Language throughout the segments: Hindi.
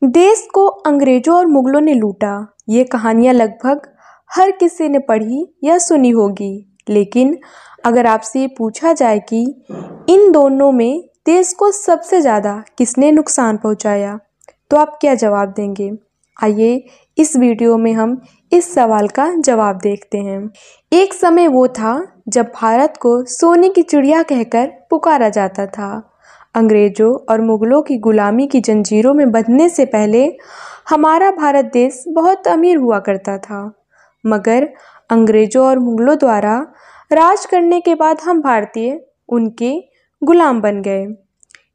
देश को अंग्रेजों और मुगलों ने लूटा। ये कहानियाँ लगभग हर किसी ने पढ़ी या सुनी होगी, लेकिन अगर आपसे ये पूछा जाए कि इन दोनों में देश को सबसे ज़्यादा किसने नुकसान पहुंचाया, तो आप क्या जवाब देंगे? आइए इस वीडियो में हम इस सवाल का जवाब देखते हैं। एक समय वो था जब भारत को सोने की चिड़िया कहकर पुकारा जाता था। अंग्रेजों और मुगलों की गुलामी की जंजीरों में बंधने से पहले हमारा भारत देश बहुत अमीर हुआ करता था, मगर अंग्रेजों और मुगलों द्वारा राज करने के बाद हम भारतीय उनके गुलाम बन गए।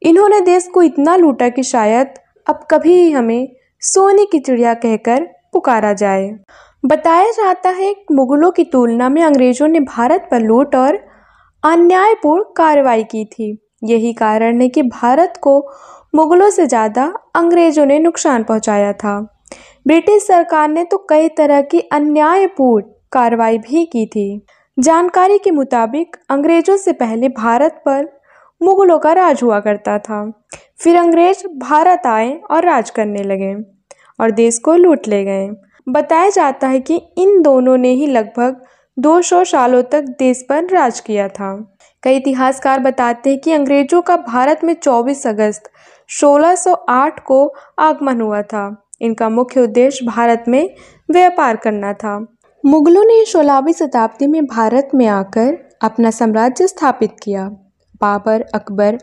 इन्होंने देश को इतना लूटा कि शायद अब कभी हमें सोने की चिड़िया कहकर पुकारा जाए। बताया जाता है कि मुगलों की तुलना में अंग्रेजों ने भारत पर लूट और अन्यायपूर्ण कार्रवाई की थी। यही कारण है कि भारत को मुगलों से ज़्यादा अंग्रेजों ने नुकसान पहुंचाया था। ब्रिटिश सरकार ने तो कई तरह की अन्यायपूर्ण कार्रवाई भी की थी। जानकारी के मुताबिक अंग्रेजों से पहले भारत पर मुगलों का राज हुआ करता था। फिर अंग्रेज भारत आए और राज करने लगे और देश को लूट ले गए। बताया जाता है कि इन दोनों ने ही लगभग 200 सालों तक देश पर राज किया था। कई इतिहासकार बताते हैं कि अंग्रेजों का भारत में 24 अगस्त 1608 को आगमन हुआ था। इनका मुख्य उद्देश्य भारत में व्यापार करना था। मुगलों ने 16वीं शताब्दी में भारत में आकर अपना साम्राज्य स्थापित किया। बाबर, अकबर,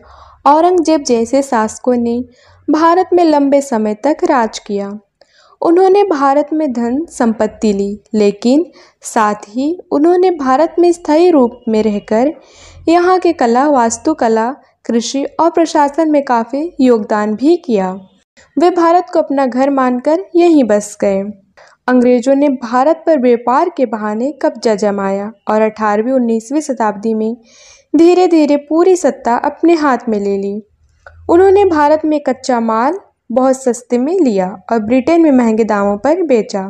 औरंगजेब जैसे शासकों ने भारत में लंबे समय तक राज किया। उन्होंने भारत में धन संपत्ति ली, लेकिन साथ ही उन्होंने भारत में स्थायी रूप में रहकर यहाँ के कला, वास्तुकला, कृषि और प्रशासन में काफ़ी योगदान भी किया। वे भारत को अपना घर मानकर यहीं बस गए। अंग्रेजों ने भारत पर व्यापार के बहाने कब्जा जमाया और 18वीं-19वीं शताब्दी में धीरे धीरे पूरी सत्ता अपने हाथ में ले ली। उन्होंने भारत में कच्चा माल बहुत सस्ते में लिया और ब्रिटेन में महंगे दामों पर बेचा।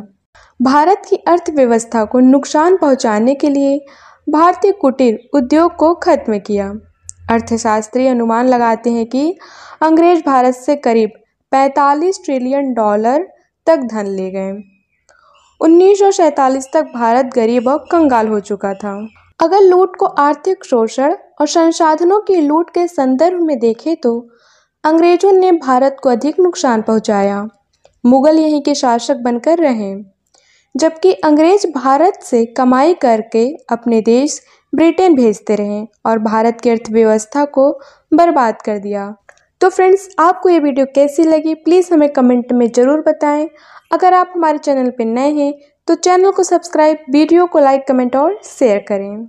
भारत की अर्थव्यवस्था को नुकसान पहुंचाने के लिए भारतीय कुटीर उद्योग को खत्म किया। अर्थशास्त्री अनुमान लगाते हैं कि अंग्रेज भारत से करीब 45 ट्रिलियन डॉलर तक धन ले गए। 1947 तक भारत गरीब और कंगाल हो चुका था। अगर लूट को आर्थिक शोषण और संसाधनों की लूट के संदर्भ में देखें तो अंग्रेजों ने भारत को अधिक नुकसान पहुंचाया। मुगल यहीं के शासक बनकर रहे, जबकि अंग्रेज भारत से कमाई करके अपने देश ब्रिटेन भेजते रहे और भारत की अर्थव्यवस्था को बर्बाद कर दिया। तो फ्रेंड्स, आपको ये वीडियो कैसी लगी प्लीज़ हमें कमेंट में ज़रूर बताएं। अगर आप हमारे चैनल पर नए हैं तो चैनल को सब्सक्राइब, वीडियो को लाइक, कमेंट और शेयर करें।